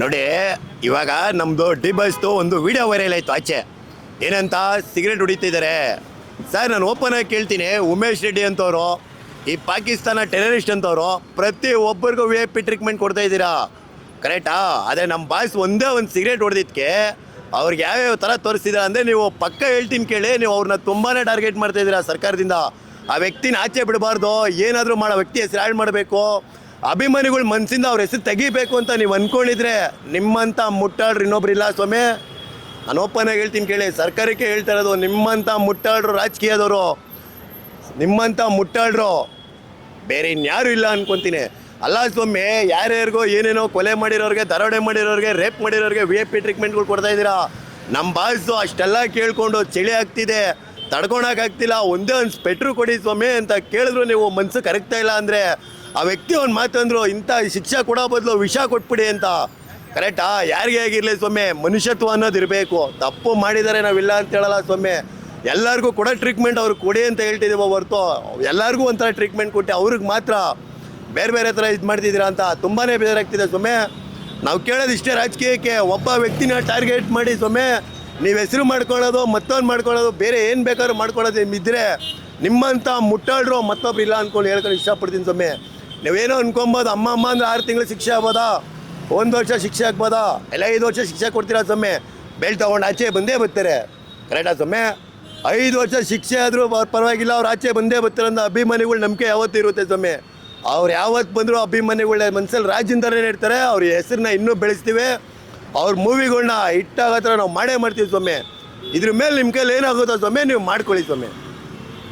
ನೋಡಿ, ಇವಾಗ ನಮ್ಮದು ಡಿ ಬಸ್ದು ಒಂದು ವಿಡಿಯೋ ವೈರಲ್ ಆಯಿತು ಆಚೆ. ಏನಂತ ಸಿಗರೇಟ್ ಹೊಡಿತಿದ್ದಾರೆ. ಸರ್, ನಾನು ಓಪನ್ ಆಗಿ ಕೇಳ್ತೀನಿ, ಉಮೇಶ್ ರೆಡ್ಡಿ ಅಂತವರು, ಈ ಪಾಕಿಸ್ತಾನ ಟೆರರಿಸ್ಟ್ ಅಂತವರು ಪ್ರತಿ ಒಬ್ಬರಿಗೂ VIP ಟ್ರೀಟ್ಮೆಂಟ್ ಕೊಡ್ತಾ ಇದ್ದೀರಾ, ಕರೆಕ್ಟಾ? ಅದೇ ನಮ್ಮ ಬಾಯ್ಸ್ ಒಂದೇ ಒಂದು ಸಿಗರೇಟ್ ಹೊಡೆದಿದ್ದಕ್ಕೆ ಅವ್ರಿಗೆ ಯಾವ್ಯಾವ ಥರ ತೋರಿಸ್ತಿದ್ದೀರಾ ಅಂದರೆ, ನೀವು ಪಕ್ಕ ಹೇಳ್ತೀನಿ ಕೇಳಿ, ನೀವು ಅವ್ರನ್ನ ತುಂಬಾ ಟಾರ್ಗೆಟ್ ಮಾಡ್ತಾಯಿದ್ದೀರಾ ಸರ್ಕಾರದಿಂದ. ಆ ವ್ಯಕ್ತಿನ ಆಚೆ ಬಿಡಬಾರ್ದು, ಏನಾದರೂ ಮಾಡೋ ವ್ಯಕ್ತಿ ಹೆಸರು ಹಾಳು ಮಾಡಬೇಕು, ಅಭಿಮಾನಿಗಳು ಮನಸ್ಸಿಂದ ಅವ್ರ ಹೆಸರು ತೆಗಿಬೇಕು ಅಂತ ನೀವು ಅಂದ್ಕೊಂಡಿದ್ರೆ ನಿಮ್ಮಂಥ ಮುಟ್ಟಾಳ್ರು ಇನ್ನೊಬ್ರಿಲ್ಲ ಸ್ವಾಮಿ. ನಾನು ಓಪನ್ ಆಗಿ ಹೇಳ್ತೀನಿ ಕೇಳಿ, ಸರ್ಕಾರಕ್ಕೆ ಹೇಳ್ತಾ ಇರೋದು, ನಿಮ್ಮಂಥ ಮುಟ್ಟಾಳ್ರು ರಾಜಕೀಯದವರು, ನಿಮ್ಮಂಥ ಮುಟ್ಟಾಳ್ರು ಬೇರೆ ಇನ್ಯಾರೂ ಇಲ್ಲ ಅನ್ಕೊತೀನಿ. ಅಲ್ಲ ಸ್ವಾಮಿ, ಯಾರ್ಯಾರಿಗೋ ಏನೇನೋ ಕೊಲೆ ಮಾಡಿರೋರಿಗೆ, ದರೋಡೆ ಮಾಡಿರೋರಿಗೆ, ರೇಪ್ ಮಾಡಿರೋರಿಗೆ VIP ಟ್ರೀಟ್ಮೆಂಟ್ಗಳು ಕೊಡ್ತಾ ಇದ್ದೀರಾ. ನಮ್ಮ ಬಾಯ್ಸು ಅಷ್ಟೆಲ್ಲ ಕೇಳಿಕೊಂಡು ಚಳಿ ಆಗ್ತಿದೆ, ತಡ್ಕೊಳಕ್ಕಾಗ್ತಿಲ್ಲ, ಒಂದೇ ಒಂದು ಸ್ಪೆಟ್ರು ಕೊಡಿ ಸ್ವಾಮಿ ಅಂತ ಕೇಳಿದ್ರು ನೀವು ಮನಸ್ಸು ಕರಗ್ತಾ ಇಲ್ಲ ಅಂದರೆ, ಆ ವ್ಯಕ್ತಿ ಒಂದು ಮಾತಂದ್ರು, ಇಂಥ ಶಿಕ್ಷೆ ಕೊಡೋ ಬದಲು ವಿಷ ಕೊಟ್ಬಿಡಿ ಅಂತ. ಕರೆಕ್ಟಾ? ಯಾರಿಗೆ ಆಗಿರಲಿ ಸ್ವಾಮಿ, ಮನುಷ್ಯತ್ವ ಅನ್ನೋದು ಇರಬೇಕು. ತಪ್ಪು ಮಾಡಿದ್ದಾರೆ, ನಾವಿಲ್ಲ ಅಂತ ಹೇಳಲ್ಲ ಸ್ವಾಮಿ. ಎಲ್ಲರಿಗೂ ಕೊಡೋ ಟ್ರೀಟ್ಮೆಂಟ್ ಅವ್ರಿಗೆ ಕೊಡಿ ಅಂತ ಹೇಳ್ತಿದ್ದೀವೋ ಹೊರ್ತು ಎಲ್ಲರಿಗೂ ಒಂಥರ ಟ್ರೀಟ್ಮೆಂಟ್ ಕೊಟ್ಟು ಅವ್ರಿಗೆ ಮಾತ್ರ ಬೇರೆ ಬೇರೆ ಥರ ಇದು ಮಾಡ್ತಿದ್ದೀರಾ ಅಂತ ತುಂಬಾ ಬೇಜಾರಾಗ್ತಿದೆ ಸ್ವಾಮಿ. ನಾವು ಕೇಳೋದು ಇಷ್ಟೇ, ರಾಜಕೀಯಕ್ಕೆ ಒಬ್ಬ ವ್ಯಕ್ತಿನ ಟಾರ್ಗೆಟ್ ಮಾಡಿ ಸ್ವಾಮಿ ನೀವು ಹೆಸರು ಮಾಡ್ಕೊಳ್ಳೋದು, ಮತ್ತೊಂದು ಮಾಡ್ಕೊಳ್ಳೋದು, ಬೇರೆ ಏನು ಬೇಕಾದ್ರೂ ಮಾಡ್ಕೊಳ್ಳೋದು ಇದ್ದರೆ ನಿಮ್ಮಂಥ ಮುಟ್ಟಾಡ್ರು ಮತ್ತೊಬ್ರು ಇಲ್ಲ ಅಂದ್ಕೊಂಡು ಹೇಳ್ಕೊಂಡು ಇಷ್ಟಪಡ್ತೀನಿ ಸ್ವಾಮಿ. ನೀವೇನೋ ಅನ್ಕೊಬೋದು, ಅಮ್ಮ ಅಂದರೆ 6 ತಿಂಗಳು ಶಿಕ್ಷೆ ಆಗ್ಬೋದಾ, 1 ವರ್ಷ ಶಿಕ್ಷೆ ಆಗ್ಬೋದಾ, ಎಲ್ಲ 5 ವರ್ಷ ಶಿಕ್ಷೆ ಕೊಡ್ತೀರಾ ಸ್ವಾಮಿ. ಬೆಲ್ ತೊಗೊಂಡು ಆಚೆ ಬಂದೇ ಬರ್ತಾರೆ, ಕರೆಕ್ಟಾ ಸ್ವಾಮಿ? 5 ವರ್ಷ ಶಿಕ್ಷೆ ಆದರೂ ಪರವಾಗಿಲ್ಲ, ಅವ್ರು ಆಚೆ ಬಂದೇ ಬರ್ತಾರೆ ಅಂತ ಅಭಿಮಾನಿಗಳು ನಂಬಿಕೆ ಯಾವತ್ತೂ ಇರುತ್ತೆ ಸ್ವಾಮಿ. ಅವ್ರು ಯಾವತ್ತು ಬಂದರೂ ಅಭಿಮಾನಿಗಳ ಮನಸ್ಸಲ್ಲಿ ರಾಜ್ಯದಿಂದಲೇ ಇರ್ತಾರೆ. ಅವ್ರ ಹೆಸರನ್ನ ಇನ್ನೂ ಬೆಳೆಸ್ತೀವಿ, ಅವ್ರ ಮೂವಿಗಳನ್ನ ಹಿಟ್ಟಾಗೋ ಥರ ನಾವು ಮಾಡೇ ಮಾಡ್ತೀವಿ ಸ್ವಾಮಿ. ಇದ್ರ ಮೇಲೆ ನಿಮ್ಮ ಕೈಲಿ ಏನಾಗುತ್ತೋ ಸ್ವಾಮಿ ನೀವು ಮಾಡ್ಕೊಳ್ಳಿ ಸ್ವಾಮಿ.